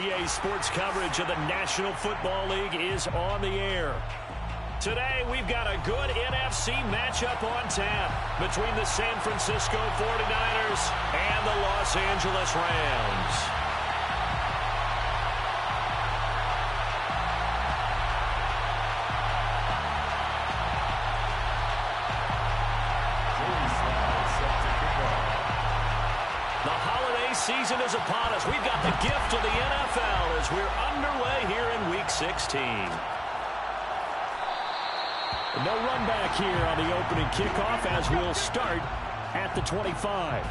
EA Sports coverage of the National Football League is on the air. Today, we've got a good NFC matchup on tap between the San Francisco 49ers and the Los Angeles Rams. Season is upon us. We've got the gift of the NFL as we're underway here in Week 16. No run back here on the opening kickoff as we'll start at the 25.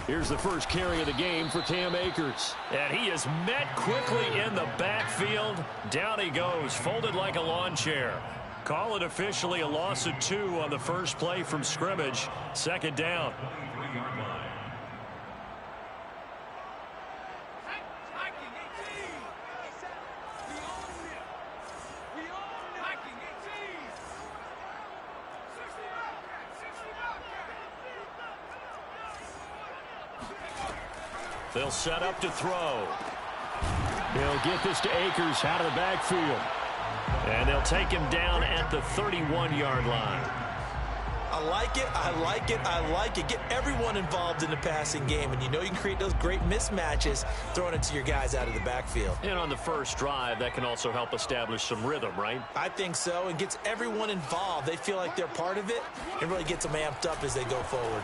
Here's the first carry of the game for Cam Akers. And he is met quickly in the backfield. Down he goes, folded like a lawn chair. Call it officially a loss of 2 on the first play from scrimmage. Second down. They'll set up to throw. He'll get this to Akers out of the backfield. And they'll take him down at the 31-yard line. I like it, I like it, I like it. Get everyone involved in the passing game, and you know you can create those great mismatches throwing it to your guys out of the backfield. And on the first drive, that can also help establish some rhythm, right? I think so, and gets everyone involved. They feel like they're part of it. It really gets them amped up as they go forward.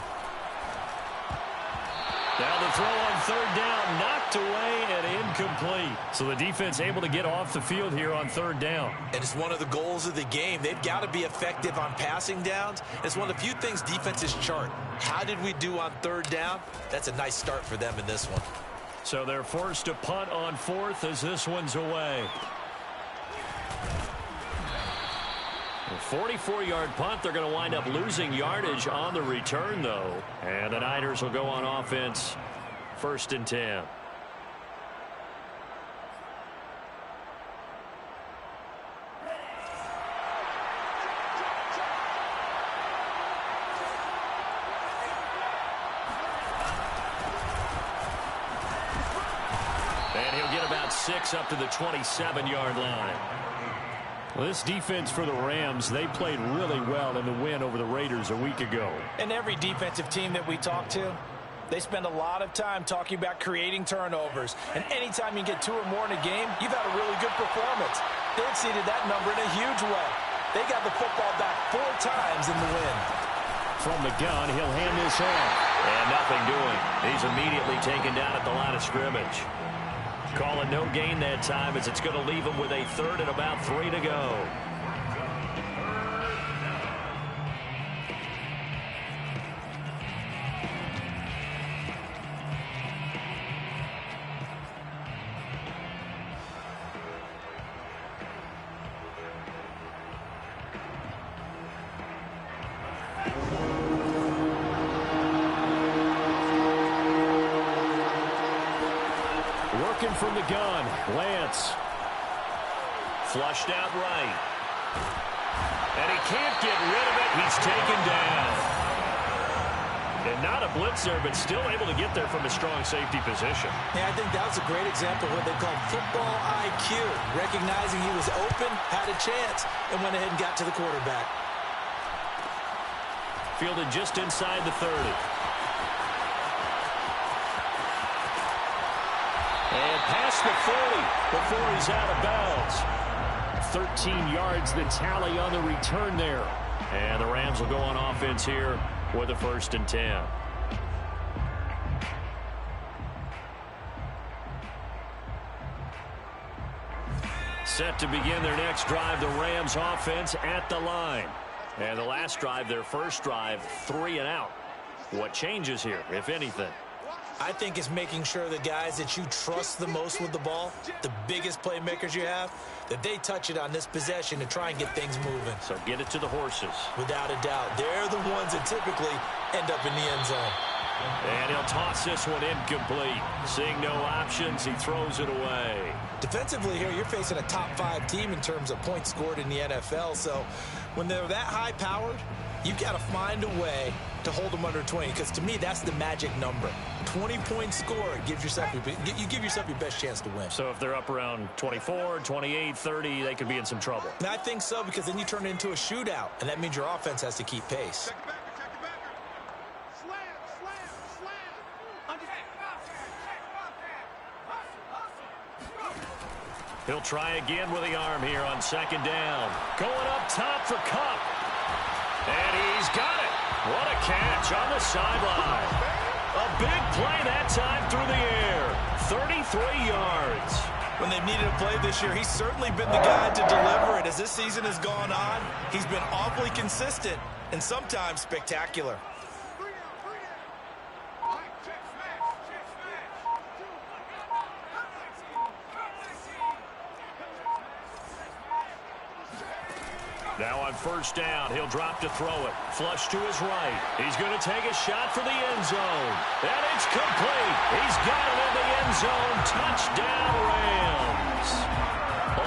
Now the throw on third down, knocked away and incomplete. So the defense able to get off the field here on third down. And it's one of the goals of the game. They've got to be effective on passing downs. It's one of the few things defenses chart. How did we do on third down? That's a nice start for them in this one. So they're forced to punt on fourth as this one's away. A 44-yard punt. They're going to wind up losing yardage on the return, though. And the Niners will go on offense. First and 10. And he'll get about 6 up to the 27-yard line. Well, this defense for the Rams, they played really well in the win over the Raiders a week ago. And every defensive team that we talk to, they spend a lot of time talking about creating turnovers. And anytime you get 2 or more in a game, you've had a really good performance. They exceeded that number in a huge way. They got the football back 4 times in the win. From the gun, he'll hand this off. And nothing doing. He's immediately taken down at the line of scrimmage. Calling no gain that time as it's going to leave him with a third and about 3 to go. Working from the gun, Lance. Flushed out right. And he can't get rid of it. He's taken down. And not a blitzer, but still able to get there from a strong safety position. Yeah, I think that was a great example of what they call football IQ. Recognizing he was open, had a chance, and went ahead and got to the quarterback. Fielded just inside the 30. And past the 40 before he's out of bounds. 13 yards the tally on the return there. And the Rams will go on offense here with a first and 10. Set to begin their next drive, the Rams offense at the line. And the last drive, their first drive, 3 and out. What changes here, if anything? I think it's making sure the guys that you trust the most with the ball, the biggest playmakers you have, that they touch it on this possession to try and get things moving. So get it to the horses. Without a doubt. They're the ones that typically end up in the end zone. And he'll toss this one incomplete. Seeing no options, he throws it away. Defensively here, you're facing a top-5 team in terms of points scored in the NFL. So when they're that high-powered, you've got to find a way to hold them under 20, because to me, that's the magic number. 20-point score, you give yourself your best chance to win. So if they're up around 24, 28, 30, they could be in some trouble. And I think so, because then you turn it into a shootout, and that means your offense has to keep pace. He'll try again with the arm here on second down. Going up top for Cup. And he's got it. What a catch on the sideline. A big play that time through the air. 33 yards. When they've needed a play this year, he's certainly been the guy to deliver it. As this season has gone on, he's been awfully consistent and sometimes spectacular. Now on first down, he'll drop to throw it. Flush to his right. He's going to take a shot for the end zone. And it's complete. He's got it in the end zone. Touchdown, Rams.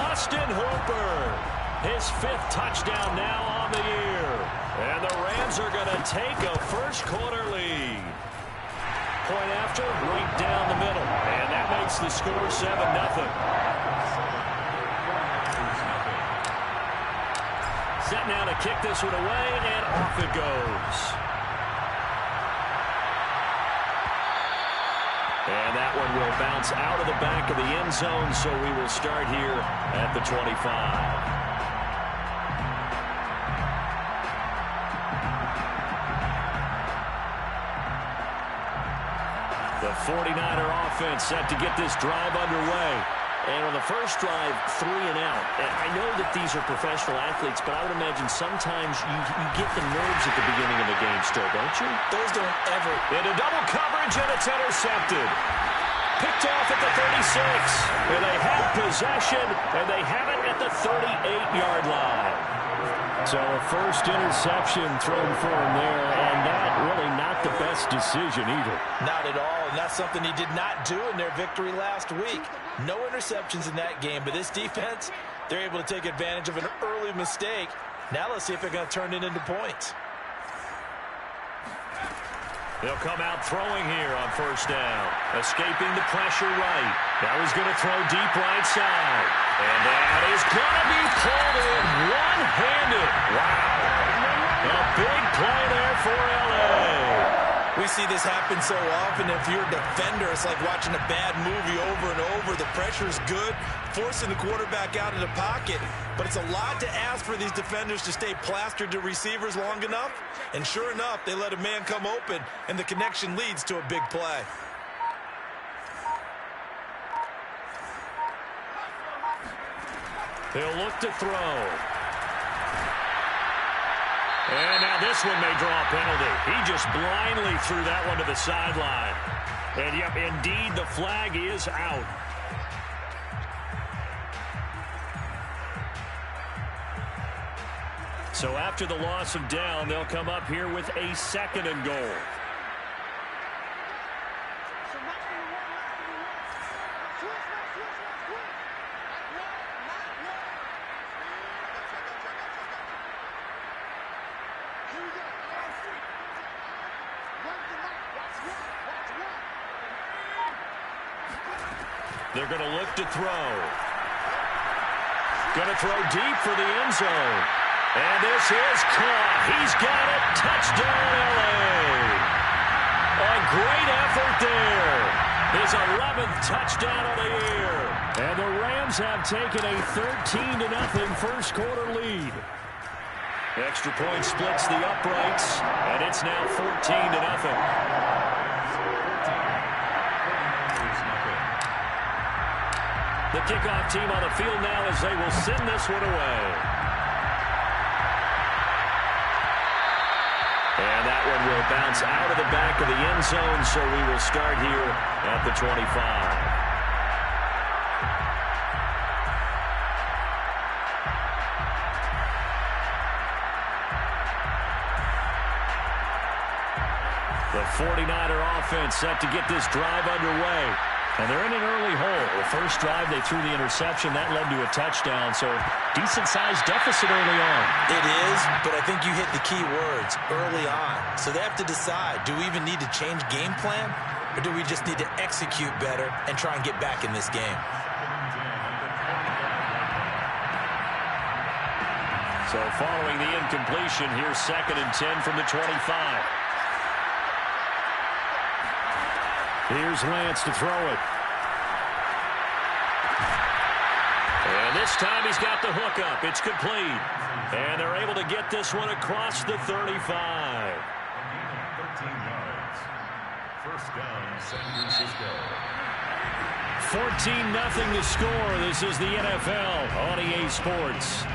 Austin Hooper, his 5th touchdown now on the year. And the Rams are going to take a first-quarter lead. Point after, right down the middle. And that makes the score 7-0. Set now to kick this one away, and off it goes. And that one will bounce out of the back of the end zone, so we will start here at the 25. The 49er offense set to get this drive underway. And on the first drive, 3 and out. And I know that these are professional athletes, but I would imagine sometimes you get the nerves at the beginning of the game still, don't you? Those don't ever. Into double coverage, and it's intercepted. Picked off at the 36. And they have possession, and they have it at the 38-yard line. So a first interception thrown for him there, and that really not the best decision either. Not at all, and that's something he did not do in their victory last week. No interceptions in that game, but this defense, they're able to take advantage of an early mistake. Now let's see if they're going to turn it into points. They'll come out throwing here on first down. Escaping the pressure right. Now he's going to throw deep right side. And that is going to be pulled in one-handed. Wow. A big play there for L.A. We see this happen so often. If you're a defender, it's like watching a bad movie over and over. The pressure's good, forcing the quarterback out of the pocket. But it's a lot to ask for these defenders to stay plastered to receivers long enough. And sure enough, they let a man come open, and the connection leads to a big play. He'll look to throw. And now this one may draw a penalty. He just blindly threw that one to the sideline. And, yep, indeed, the flag is out. So after the loss of down, they'll come up here with a 2nd and goal. They're going to look to throw. Going to throw deep for the end zone. And this is caught. He's got it. Touchdown, L.A. A great effort there. His 11th touchdown of the year. And the Rams have taken a 13-0 first-quarter lead. Extra point splits the uprights, and it's now 14-0. The kickoff team on the field now as they will send this one away. And that one will bounce out of the back of the end zone, so we will start here at the 25. The 49er offense set to get this drive underway. And they're in an early hole. The first drive, they threw the interception. That led to a touchdown. So decent-sized deficit early on. It is, but I think you hit the key words, early on. So they have to decide, do we even need to change game plan? Or do we just need to execute better and try and get back in this game? So following the incompletion, here's 2nd and 10 from the 25. Here's Lance to throw it. And this time he's got the hook up. It's complete. And they're able to get this one across the 35. 13 yards. First down, San Francisco. 14-0 to score. This is the NFL on EA Sports.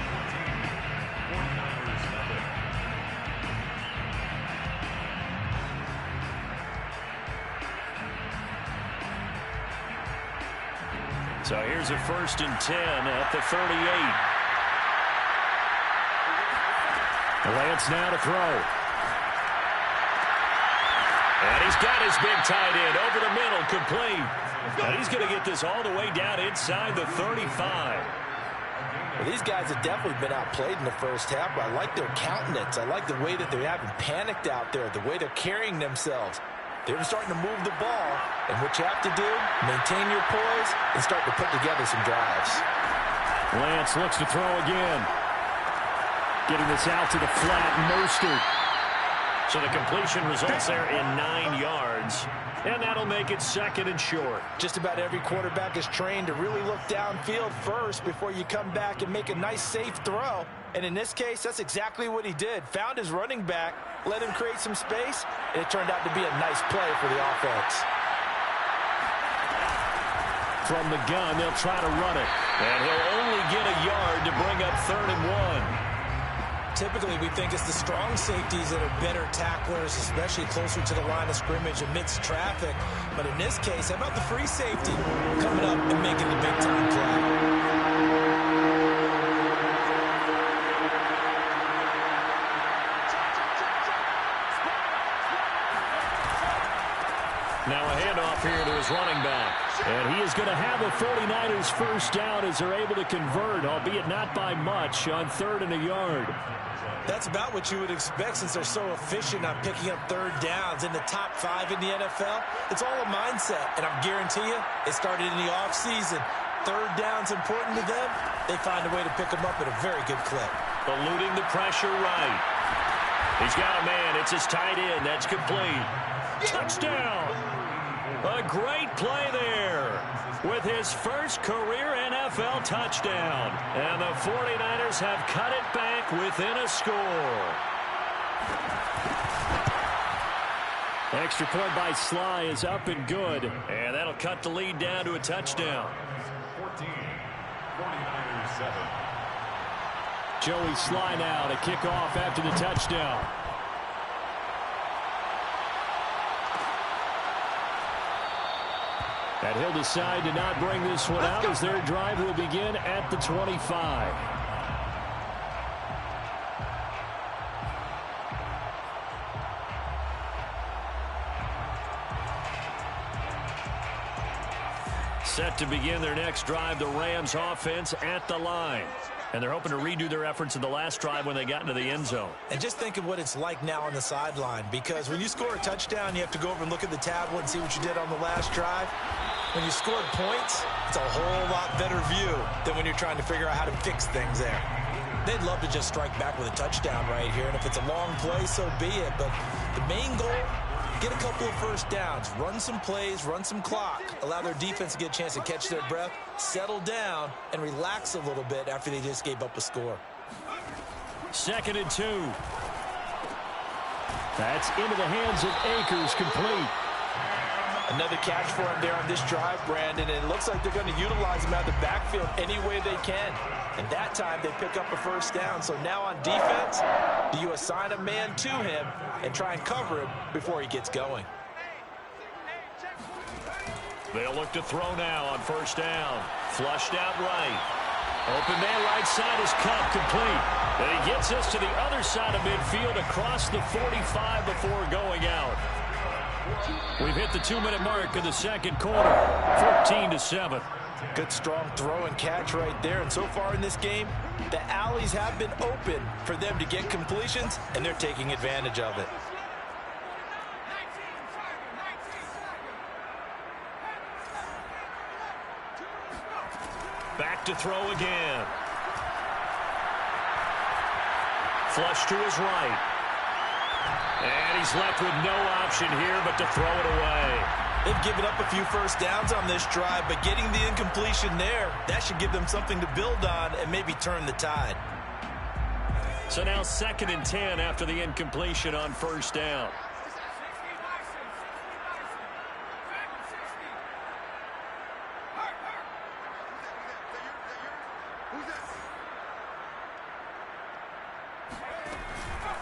So here's a 1st and 10 at the 38. Lance now to throw. And he's got his big tight end over the middle, complete. And he's going to get this all the way down inside the 35. Well, these guys have definitely been outplayed in the first half, but I like their countenance. I like the way that they haven't panicked out there, the way they're carrying themselves. They're starting to move the ball, and what you have to do, maintain your poise and start to put together some drives. Lance looks to throw again. Getting this out to the flat, Mostert. So the completion results there in 9 yards, and that'll make it 2nd and short. Just about every quarterback is trained to really look downfield first before you come back and make a nice, safe throw. And in this case, that's exactly what he did. Found his running back, let him create some space, and it turned out to be a nice play for the offense. From the gun, they'll try to run it. And he'll only get a yard to bring up 3rd and 1. Typically, we think it's the strong safeties that are better tacklers, especially closer to the line of scrimmage amidst traffic. But in this case, how about the free safety coming up and making the big-time play? Now a handoff here to his running back. And he is going to have the 49ers first down as they're able to convert, albeit not by much, on 3rd and a yard. That's about what you would expect since they're so efficient on picking up 3rd downs in the top 5 in the NFL. It's all a mindset, and I guarantee you it started in the offseason. 3rd down's important to them. They find a way to pick them up at a very good clip. Eluding the pressure right. He's got a man. It's his tight end. That's complete. Touchdown. A great play there with his first career NFL touchdown. And the 49ers have cut it back within a score. Extra point by Sly is up and good. And that'll cut the lead down to a touchdown. 14, 49ers 7. Joey Sly now to kick off after the touchdown. And he'll decide to not bring this one out as their drive will begin at the 25. Set to begin their next drive, the Rams offense at the line. And they're hoping to redo their efforts in the last drive when they got into the end zone. And just think of what it's like now on the sideline, because when you score a touchdown, you have to go over and look at the tablet and see what you did on the last drive. When you scored points, it's a whole lot better view than when you're trying to figure out how to fix things there. They'd love to just strike back with a touchdown right here, and if it's a long play, so be it. But the main goal, get a couple of first downs, run some plays, run some clock, allow their defense to get a chance to catch their breath, settle down, and relax a little bit after they just gave up a score. 2nd and 2. That's into the hands of Akers, complete. Another catch for him there on this drive, Brandon, and it looks like they're going to utilize him out of the backfield any way they can. And that time they pick up a first down. So now on defense, Do you assign a man to him and try and cover him before he gets going? They'll look to throw now on first down. Flushed out right. Open man right side is Cup, complete. And he gets us to the other side of midfield across the 45 before going out. We've hit the 2-minute mark of the second quarter, 14-7. Good strong throw and catch right there. And so far in this game, the alleys have been open for them to get completions, and they're taking advantage of it. Back to throw again. Flush to his right. And he's left with no option here but to throw it away. They've given up a few first downs on this drive, but getting the incompletion there, that should give them something to build on and maybe turn the tide. So now 2nd and 10 after the incompletion on first down.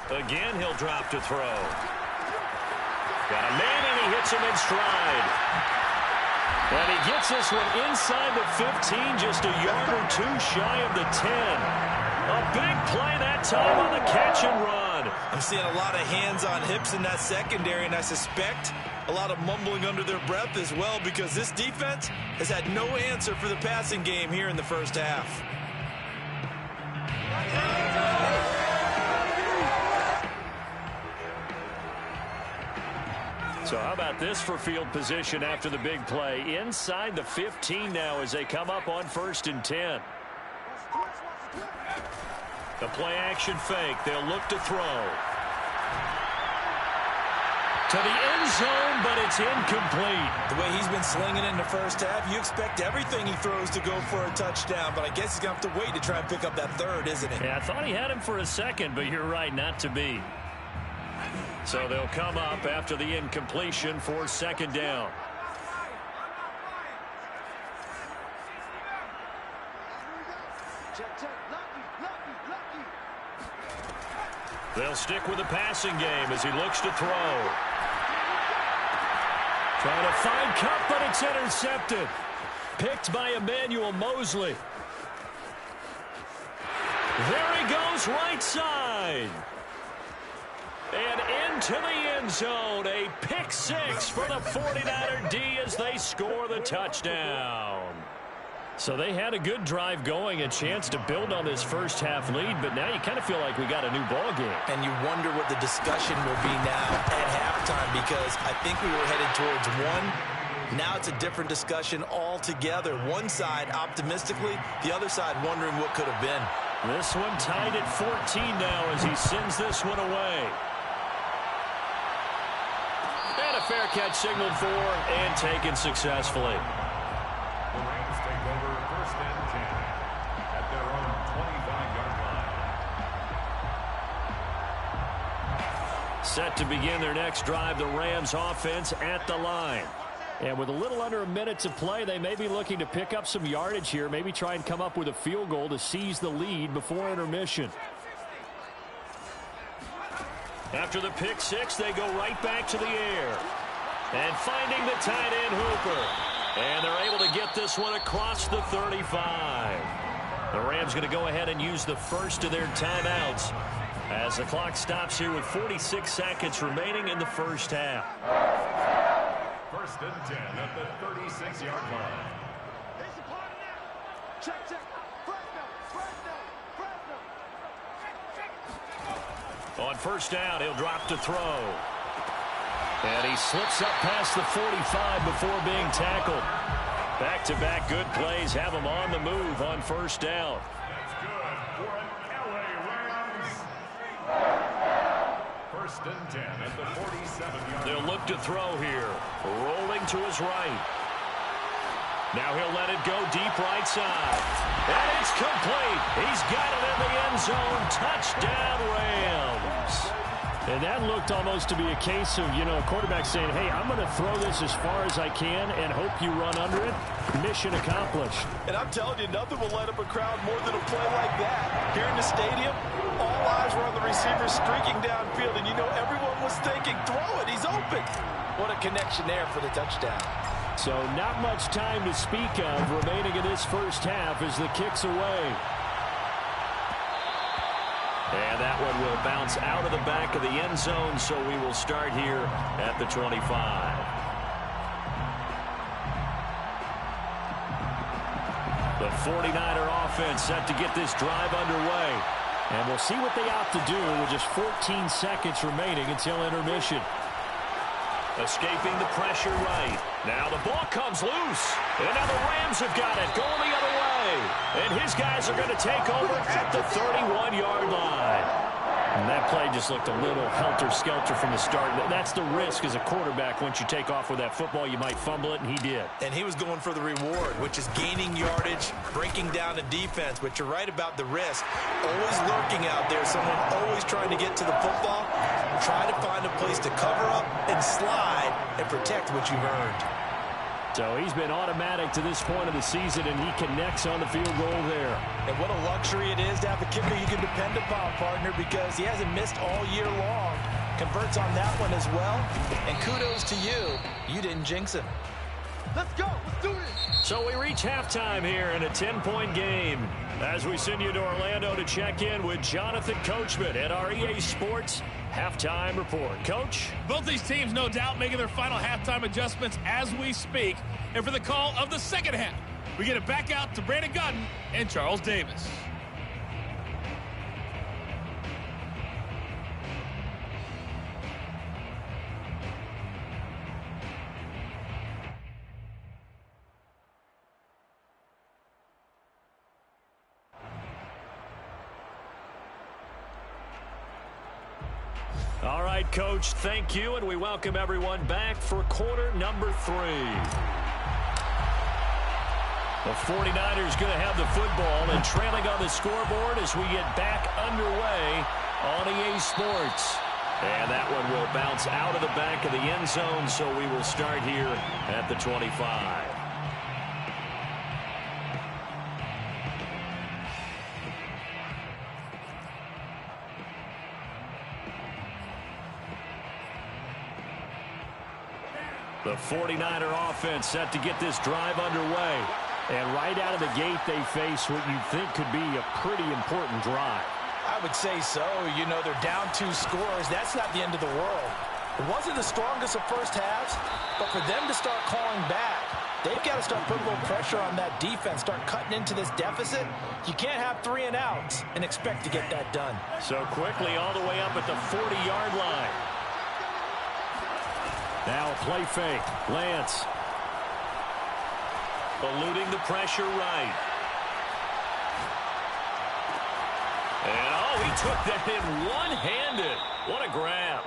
Again, he'll drop to throw. Got a man, and he hits him in stride. And he gets this one inside the 15, just a yard or two shy of the 10. A big play that time on the catch and run. I'm seeing a lot of hands on hips in that secondary, and I suspect a lot of mumbling under their breath as well, because this defense has had no answer for the passing game here in the first half. So how about this for field position after the big play? Inside the 15 now as they come up on 1st and 10. The play action fake. They'll look to throw. To the end zone, but it's incomplete. The way he's been slinging in the first half, you expect everything he throws to go for a touchdown, but I guess he's going to have to wait to try and pick up that third, isn't he? Yeah, I thought he had him for a second, but you're right, not to be. So they'll come up after the incompletion for 2nd down. They'll stick with the passing game as he looks to throw. Trying to find Cup, but it's intercepted. Picked by Emmanuel Mosley. There he goes, right side. And into the end zone, a pick 6 for the 49er D as they score the touchdown. So they had a good drive going, a chance to build on this first half lead, but now you kind of feel like we got a new ball game. And you wonder what the discussion will be now at halftime, because I think we were headed towards one. Now it's a different discussion altogether. One side optimistically, the other side wondering what could have been. This one tied at 14 now as he sends this one away. And a fair catch signaled for and taken successfully. The Rams take over 1st and 10 at their own 25-yard line. Set to begin their next drive, the Rams offense at the line. And with a little under a minute to play, they may be looking to pick up some yardage here, maybe try and come up with a field goal to seize the lead before intermission. After the pick 6, they go right back to the air. And finding the tight end Hooper. And they're able to get this one across the 35. The Rams going to go ahead and use the first of their timeouts as the clock stops here with 46 seconds remaining in the first half. 1st and 10 at the 36-yard line. On first down, he'll drop to throw. And he slips up past the 45 before being tackled. Back-to-back good plays have him on the move on first down. That's good for an LA Rams. 1st and 10 at the 47-yard line. They'll look to throw here. Rolling to his right. Now he'll let it go deep right side. And it's complete. He's got it in the end zone. Touchdown, Rams. And that looked almost to be a case of, you know, a quarterback saying, hey, I'm going to throw this as far as I can and hope you run under it. Mission accomplished. And I'm telling you, nothing will light up a crowd more than a play like that. Here in the stadium, all eyes eyes were on the receiver streaking downfield, and you know everyone was thinking, throw it, he's open. What a connection there for the touchdown. So not much time to speak of remaining in this first half as the kick's away. And that one will bounce out of the back of the end zone, so we will start here at the 25. The 49er offense set to get this drive underway. And we'll see what they opt to do with just 14 seconds remaining until intermission. Escaping the pressure right. Now the ball comes loose. And now the Rams have got it going the other way. And his guys are going to take over at the 31-yard line. And that play just looked a little helter-skelter from the start. That's the risk as a quarterback. Once you take off with that football, you might fumble it, and he did. And he was going for the reward, which is gaining yardage, breaking down the defense. But you're right about the risk. Always lurking out there, someone always trying to get to the football. Try to find a place to cover up and slide and protect what you've earned. So he's been automatic to this point of the season, and he connects on the field goal there. And what a luxury it is to have a kicker you can depend upon, partner, because he hasn't missed all year long. Converts on that one as well. And kudos to you. You didn't jinx him. Let's go. Let's do this. So we reach halftime here in a 10-point game as we send you to Orlando to check in with Jonathan Coachman at our EA Sports Halftime Report. Coach? Both these teams, no doubt, making their final halftime adjustments as we speak. And for the call of the second half, we get it back out to Brandon Godden and Charles Davis. All right, Coach, thank you, and we welcome everyone back for quarter number 3. The 49ers going to have the football and trailing on the scoreboard as we get back underway on EA Sports. And that one will bounce out of the back of the end zone, so we will start here at the 25. The 49er offense set to get this drive underway. And right out of the gate, they face what you think could be a pretty important drive. I would say so. You know, they're down 2 scores. That's not the end of the world. It wasn't the strongest of first halves, but for them to start calling back, they've got to start putting a little pressure on that defense, start cutting into this deficit. You can't have 3 and outs and expect to get that done. So quickly all the way up at the 40-yard line. Now a play fake. Lance. Eluding the pressure right. And, oh, he took that in one-handed. What a grab.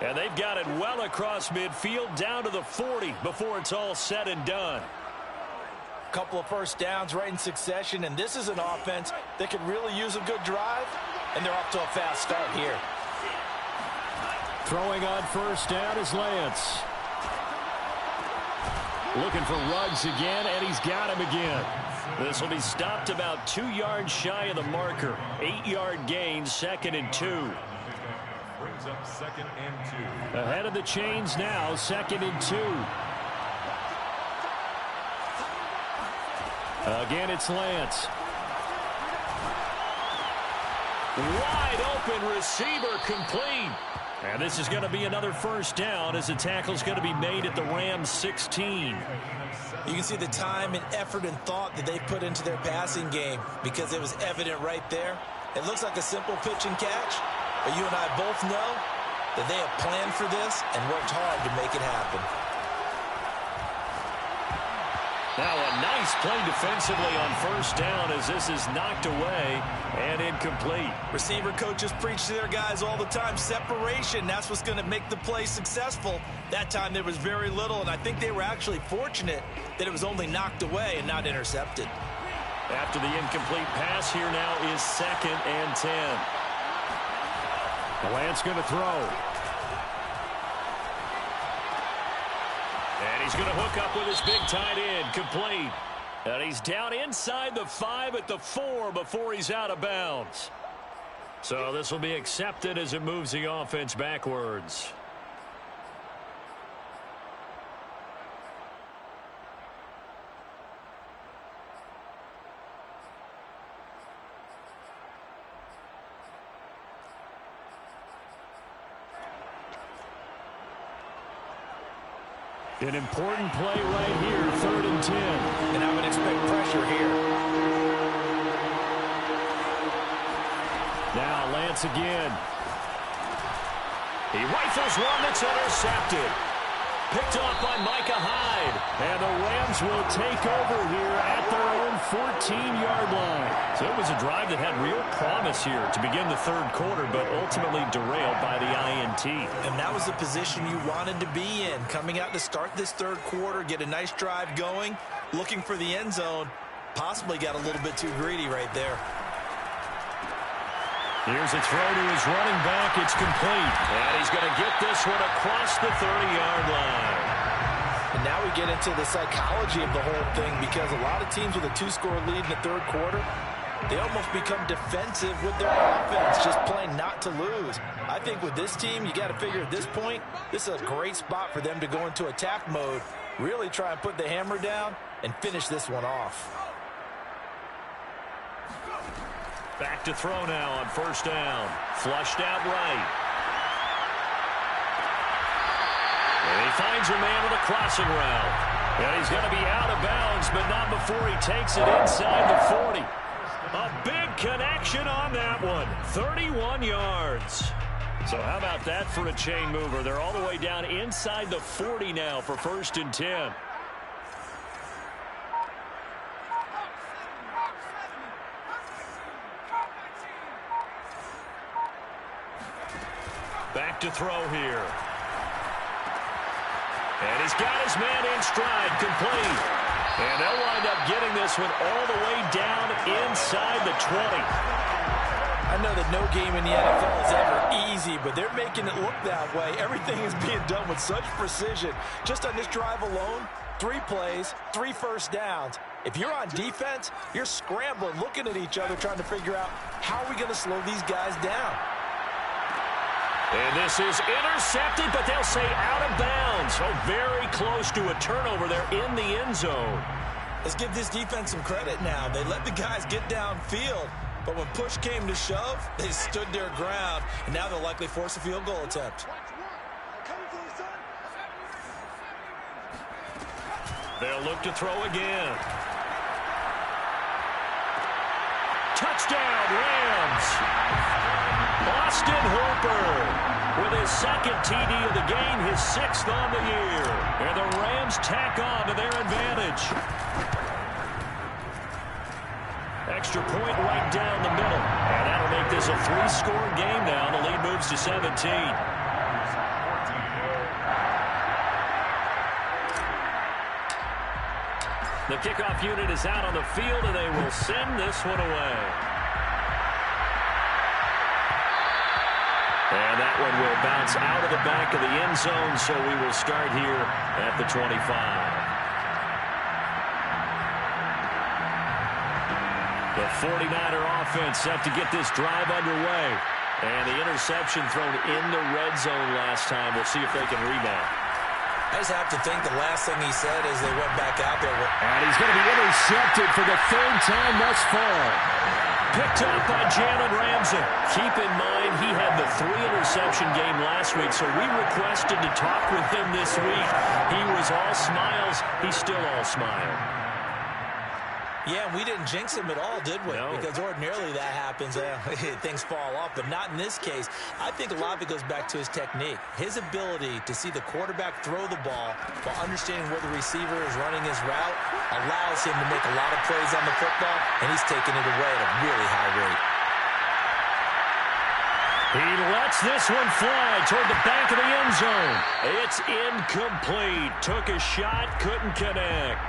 And they've got it well across midfield down to the 40 before it's all said and done. Couple of first downs right in succession, and this is an offense that could really use a good drive, and they're off to a fast start here. Throwing on first down is Lance. Looking for Ruggs again, and he's got him again. This will be stopped about 2 yards shy of the marker. 8-yard gain, 2nd and 2. Brings up 2nd and 2. Ahead of the chains now, 2nd and 2. Again, it's Lance. Wide open receiver complete. And this is going to be another first down as the tackle is going to be made at the Rams 16. You can see the time and effort and thought that they put into their passing game because it was evident right there. It looks like a simple pitch and catch, but you and I both know that they have planned for this and worked hard to make it happen. Now a nice play defensively on first down as this is knocked away and incomplete. Receiver coaches preach to their guys all the time. Separation, that's what's going to make the play successful. That time there was very little, and I think they were actually fortunate that it was only knocked away and not intercepted. After the incomplete pass, here now is 2nd and 10. Lance going to throw. And he's going to hook up with his big tight end, complete. And he's down inside the 5 at the 4 before he's out of bounds. So this will be accepted as it moves the offense backwards. An important play right here, 3rd and 10. And I would expect pressure here. Now Lance again. He rifles one that's intercepted. Picked off by Micah Hyde. And the Rams will take over here at their own 14-yard line. So it was a drive that had real promise here to begin the 3rd quarter, but ultimately derailed by the INT. And that was the position you wanted to be in. Coming out to start this 3rd quarter, get a nice drive going, looking for the end zone. Possibly got a little bit too greedy right there. Here's a throw to his running back. It's complete. And he's going to get this one across the 30-yard line. And now we get into the psychology of the whole thing, because a lot of teams with a 2-score lead in the 3rd quarter, they almost become defensive with their offense, just playing not to lose. I think with this team, you got to figure at this point, this is a great spot for them to go into attack mode, really try and put the hammer down and finish this one off. Back to throw now on 1st down. Flushed out right. And he finds a man with a crossing route. And he's going to be out of bounds, but not before he takes it inside the 40. A big connection on that one. 31 yards. So how about that for a chain mover? They're all the way down inside the 40 now for 1st and 10. Back to throw here. And he's got his man in stride, complete. And they'll wind up getting this one all the way down inside the 20. I know that no game in the NFL is ever easy, but they're making it look that way. Everything is being done with such precision. Just on this drive alone, 3 plays, 3 first downs. If you're on defense, you're scrambling, looking at each other, trying to figure out how are we going to slow these guys down. And this is intercepted, but they'll say out of bounds. So very close to a turnover there in the end zone. Let's give this defense some credit now. They let the guys get downfield, but when push came to shove, they stood their ground, and now they'll likely force a field goal attempt. They'll look to throw again. Touchdown, Rams! Austin Hooper with his 2nd TD of the game, his 6th on the year. And the Rams tack on to their advantage. Extra point right down the middle. And that'll make this a 3-score game now. The lead moves to 17. The kickoff unit is out on the field, and they will send this one away. And that one will bounce out of the back of the end zone, so we will start here at the 25. The 49er offense set to get this drive underway. And the interception thrown in the red zone last time. We'll see if they can rebound. I just have to think the last thing he said as they went back out there. And he's going to be intercepted for the 3rd time thus far. Picked up by Jalen Ramsey. Keep in mind, he had the 3-interception game last week, so we requested to talk with him this week. He was all smiles. He's still all smile. Yeah, we didn't jinx him at all, did we? No. Because ordinarily that happens. Things fall off, but not in this case. I think a lot of it goes back to his technique. His ability to see the quarterback throw the ball while understanding where the receiver is running his route allows him to make a lot of plays on the football, and he's taking it away at a really high rate. He lets this one fly toward the back of the end zone. It's incomplete. Took a shot, couldn't connect.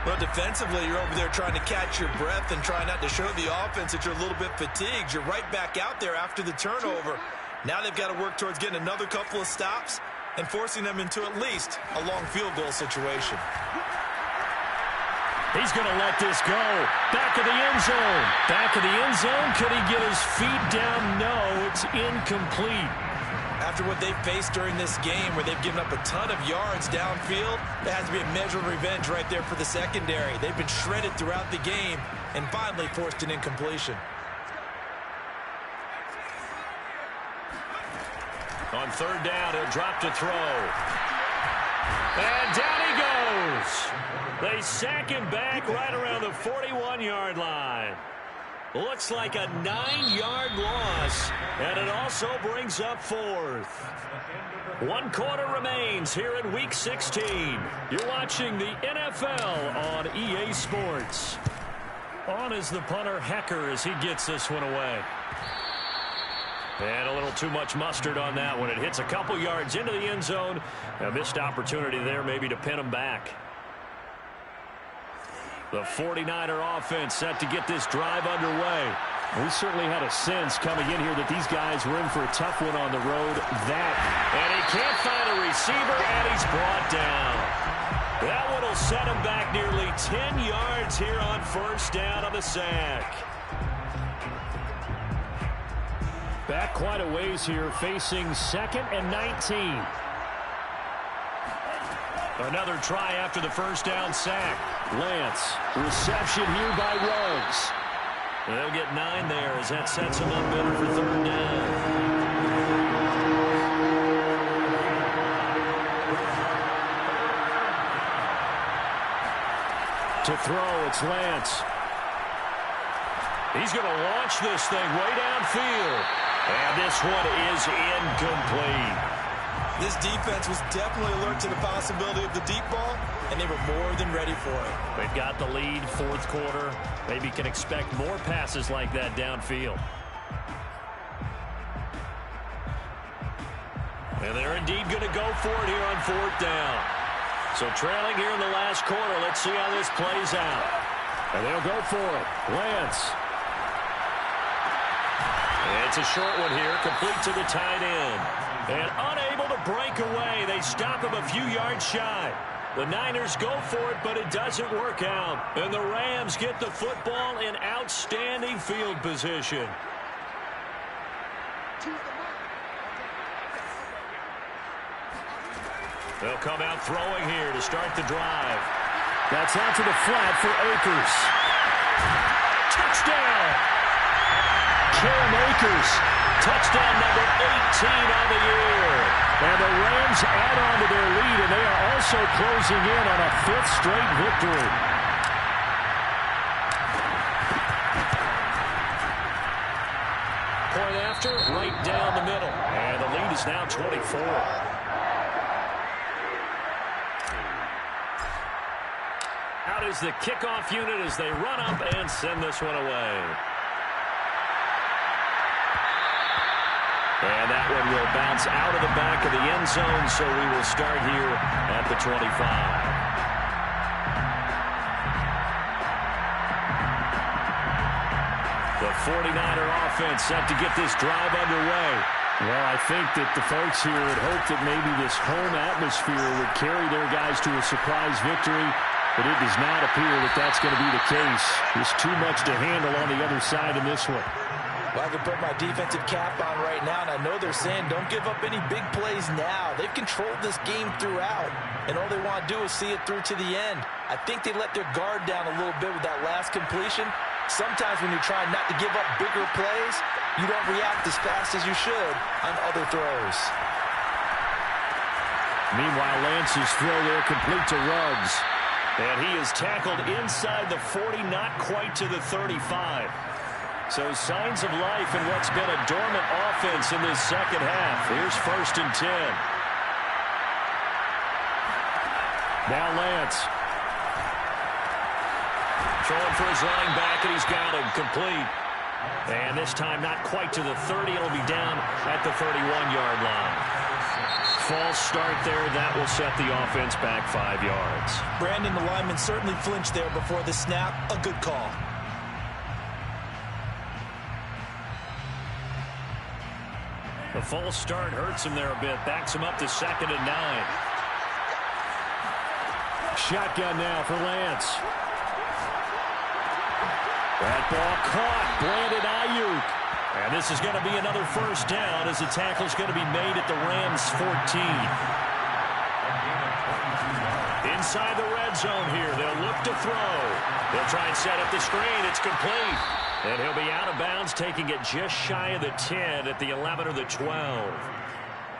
Well, defensively, you're over there trying to catch your breath and try not to show the offense that you're a little bit fatigued. You're right back out there after the turnover. Now they've got to work towards getting another couple of stops and forcing them into at least a long field goal situation. He's going to let this go. Back of the end zone. Back of the end zone. Could he get his feet down? No, it's incomplete. After what they've faced during this game where they've given up a ton of yards downfield, there has to be a measure of revenge right there for the secondary. They've been shredded throughout the game and finally forced an incompletion. On third down, he'll drop to throw. And down he goes. They sack him back right around the 41-yard line. Looks like a 9-yard loss, and it also brings up fourth. 1 quarter remains here in Week 16. You're watching the NFL on EA Sports. On is the punter, Hecker, as he gets this one away. And a little too much mustard on that one. It hits a couple yards into the end zone. A missed opportunity there maybe to pin him back. The 49er offense set to get this drive underway. We certainly had a sense coming in here that these guys were in for a tough one on the road. And he can't find a receiver, and he's brought down. That one will set him back nearly 10 yards here on first down on the sack. Back quite a ways here, facing 2nd and 19. Another try after the first down sack. Lance, reception here by Ruggs. They'll get 9 there as that sets him up better for third down. To throw, it's Lance. He's going to launch this thing way downfield. And this one is incomplete. This defense was definitely alert to the possibility of the deep ball, and they were more than ready for it. They've got the lead, fourth quarter. Maybe can expect more passes like that downfield. And they're indeed going to go for it here on fourth down. So trailing here in the last quarter. Let's see how this plays out. And they'll go for it. Lance. It's a short one here, complete to the tight end. And unable to break away. They stop him a few yards shy. The Niners go for it, but it doesn't work out. And the Rams get the football in outstanding field position. They'll come out throwing here to start the drive. That's out to the flat for Akers. Touchdown! Cam Akers, touchdown number 18 on the year. And the Rams add on to their lead, and they are also closing in on a 5th straight victory. Point after, right down the middle. And the lead is now 24. Out is the kickoff unit as they run up and send this one away. And that one will bounce out of the back of the end zone, so we will start here at the 25. The 49er offense set to get this drive underway. Well, I think that the folks here had hoped that maybe this home atmosphere would carry their guys to a surprise victory, but it does not appear that that's going to be the case. There's too much to handle on the other side in this one. Well, I can put my defensive cap on right now, and I know they're saying don't give up any big plays now. They've controlled this game throughout, and all they want to do is see it through to the end. I think they let their guard down a little bit with that last completion. Sometimes when you're trying not to give up bigger plays, you don't react as fast as you should on other throws. Meanwhile, Lance's throw there complete to Ruggs. And he is tackled inside the 40, not quite to the 35. So signs of life in what's been a dormant offense in this second half. Here's 1st and 10. Now Lance. Throwing for his running back, and he's got him complete. And this time not quite to the 30. It'll be down at the 31-yard line. False start there. That will set the offense back 5 yards. Brandon, the lineman certainly flinched there before the snap. A good call. The false start hurts him there a bit. Backs him up to 2nd and 9. Shotgun now for Lance. That ball caught. Brandon Ayuk. And this is going to be another first down as the tackle is going to be made at the Rams 14. Inside the red zone here. They'll look to throw. They'll try and set up the screen. It's complete. And he'll be out of bounds, taking it just shy of the 10 at the 11 or the 12.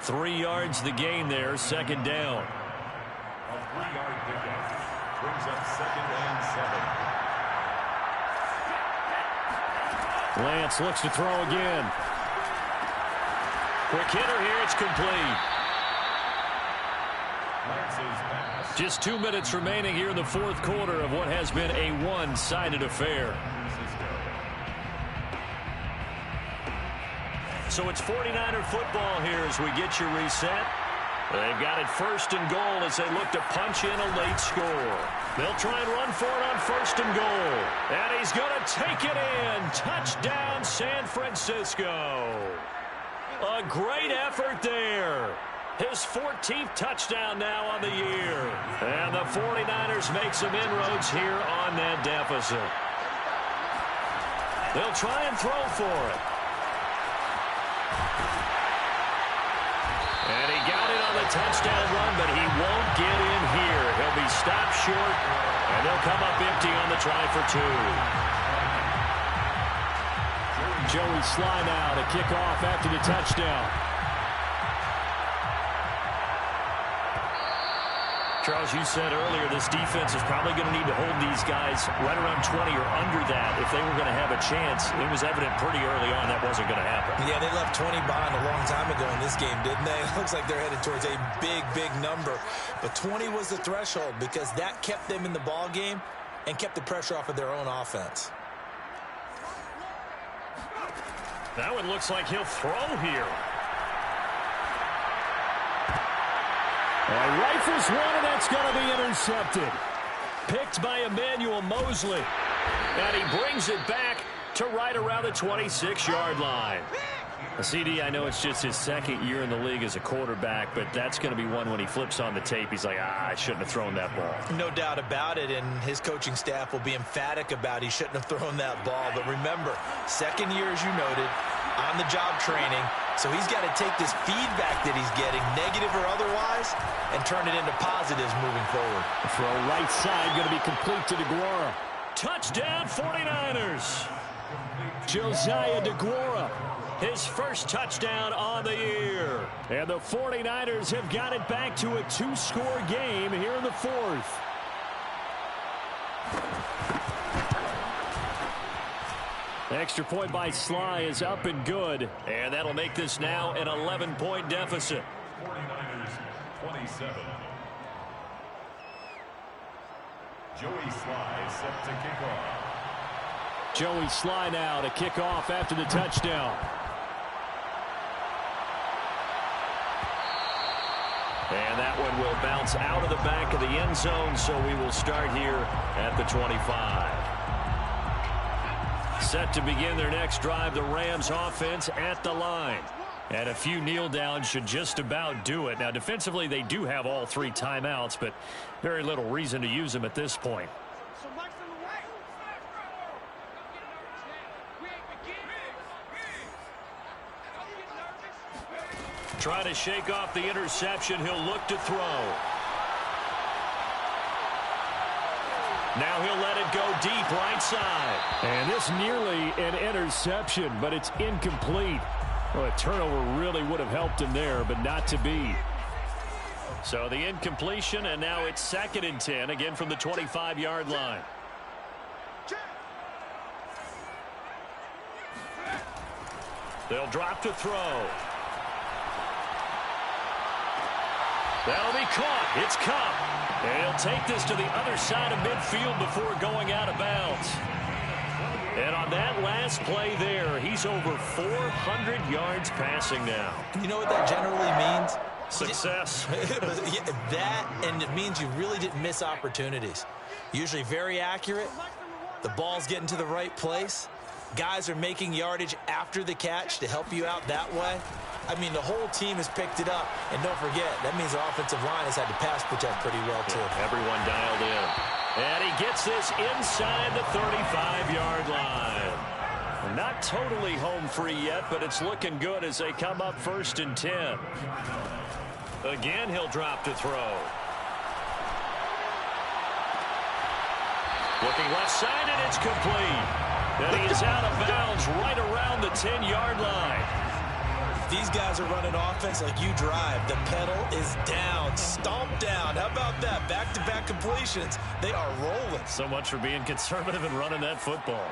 3 yards the gain there, second down. A 3-yard pickup brings up 2nd and 7. Lance looks to throw again. Quick hitter here. It's complete. Lance's pass. Just 2 minutes remaining here in the fourth quarter of what has been a one-sided affair. So it's 49er football here as we get you reset. They've got it first and goal as they look to punch in a late score. They'll try and run for it on first and goal. And he's going to take it in. Touchdown, San Francisco. A great effort there. His 14th touchdown now on the year. And the 49ers make some inroads here on that deficit. They'll try and throw for it. And he got it on the touchdown run, but he won't get in here. He'll be stopped short, and they'll come up empty on the try for 2. Joey Sly now to kick off after the touchdown. Charles, you said earlier this defense is probably going to need to hold these guys right around 20 or under that if they were going to have a chance. It was evident pretty early on that wasn't going to happen. Yeah, they left 20 behind a long time ago in this game, didn't they? It looks like they're headed towards a big, big number. But 20 was the threshold because that kept them in the ball game and kept the pressure off of their own offense. That one looks like he'll throw here. Rifles one, and that's going to be intercepted. Picked by Emmanuel Mosley. And he brings it back to right around the 26-yard line. CD, I know it's just his second year in the league as a quarterback, but that's going to be one when he flips on the tape. He's like, I shouldn't have thrown that ball. No doubt about it, and his coaching staff will be emphatic about he shouldn't have thrown that ball. But remember, second year, as you noted, on-the-job training, so he's got to take this feedback that he's getting, negative or otherwise, and turn it into positives moving forward. The throw right side going to be complete to DeGuara. Touchdown, 49ers. Josiah DeGuara. His first touchdown on the year. And the 49ers have got it back to a 2-score game here in the fourth. Extra point by Sly is up and good. And that'll make this now an 11-point deficit. 49ers 27. Joey Sly set to kick off. Joey Sly now to kick off after the touchdown. And that one will bounce out of the back of the end zone, so we will start here at the 25. Set to begin their next drive, the Rams offense at the line. And a few kneel downs should just about do it. Now, defensively, they do have all 3 timeouts, but very little reason to use them at this point. Try to shake off the interception. He'll look to throw. Now he'll let it go deep right side. And this nearly an interception, but it's incomplete. Well, a turnover really would have helped him there, but not to be. So the incompletion, and now it's 2nd and 10, again from the 25-yard line. They'll drop to throw. That'll be caught. It's Cup. And he'll take this to the other side of midfield before going out of bounds. And on that last play there, he's over 400 yards passing now. You know what that generally means? Success. That, and it means you really didn't miss opportunities. Usually very accurate. The ball's getting to the right place. Guys are making yardage after the catch to help you out that way. I mean, the whole team has picked it up. And don't forget, that means the offensive line has had to pass protect pretty well, too. Yeah, everyone dialed in. And he gets this inside the 35-yard line. Not totally home free yet, but it's looking good as they come up 1st and 10. Again, he'll drop to throw. Looking left side, and it's complete. And he is out of bounds right around the 10-yard line. These guys are running offense like you drive. The pedal is down, stomped down. How about that? Back-to-back completions. They are rolling. So much for being conservative and running that football.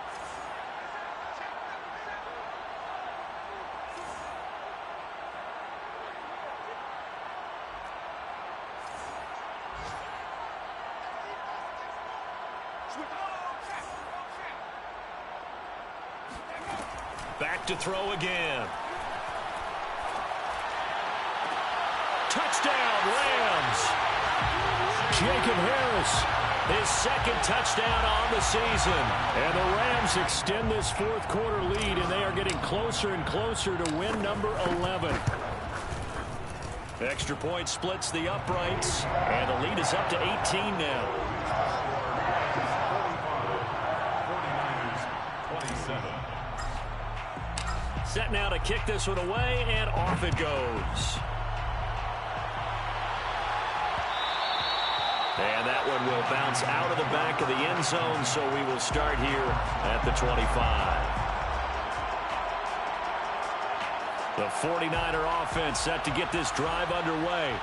Back to throw again. Touchdown, Rams. Jacob Harris, his second touchdown on the season. And the Rams extend this fourth quarter lead, and they are getting closer and closer to win number 11. Extra point splits the uprights, and the lead is up to 18 now. 49ers, 27. Set now to kick this one away, and off it goes. And that one will bounce out of the back of the end zone, so we will start here at the 25. The 49er offense set to get this drive underway.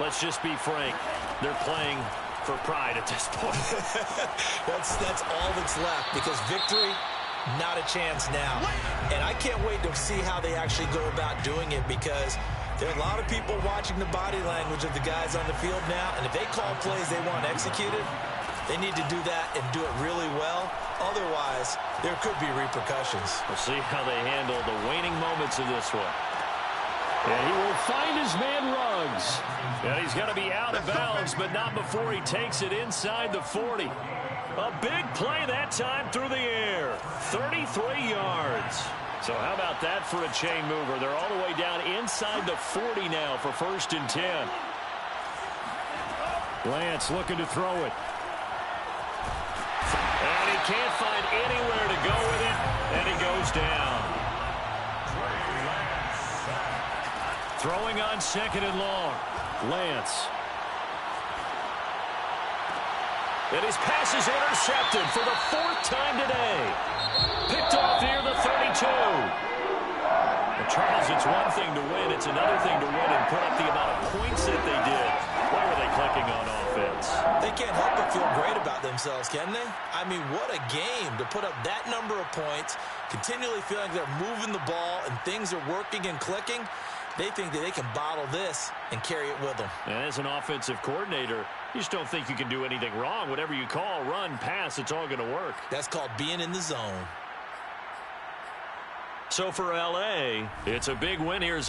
Let's just be frank. They're playing for pride at this point. That's all that's left, because victory, not a chance now. And I can't wait to see how they actually go about doing it, because there are a lot of people watching the body language of the guys on the field now, and if they call plays they want executed, they need to do that and do it really well. Otherwise, there could be repercussions. We'll see how they handle the waning moments of this one. And he will find his man Ruggs. And he's going to be out of bounds, but not before he takes it inside the 40. A big play that time through the air. 33 yards. So how about that for a chain mover? They're all the way down inside the 40 now for 1st and 10. Lance looking to throw it. And he can't find anywhere to go with it, and he goes down. Throwing on 2nd and long. Lance. And his pass is intercepted for the 4th time today. Picked off near the 32. Well, Charles, it's one thing to win. It's another thing to win and put up the amount of points that they did. Why were they clicking on offense? They can't help but feel great about themselves, can they? I mean, what a game to put up that number of points, continually feeling they're moving the ball and things are working and clicking. They think that they can bottle this and carry it with them. And as an offensive coordinator, you just don't think you can do anything wrong. Whatever you call, run, pass, it's all going to work. That's called being in the zone. So for L.A., it's a big win here.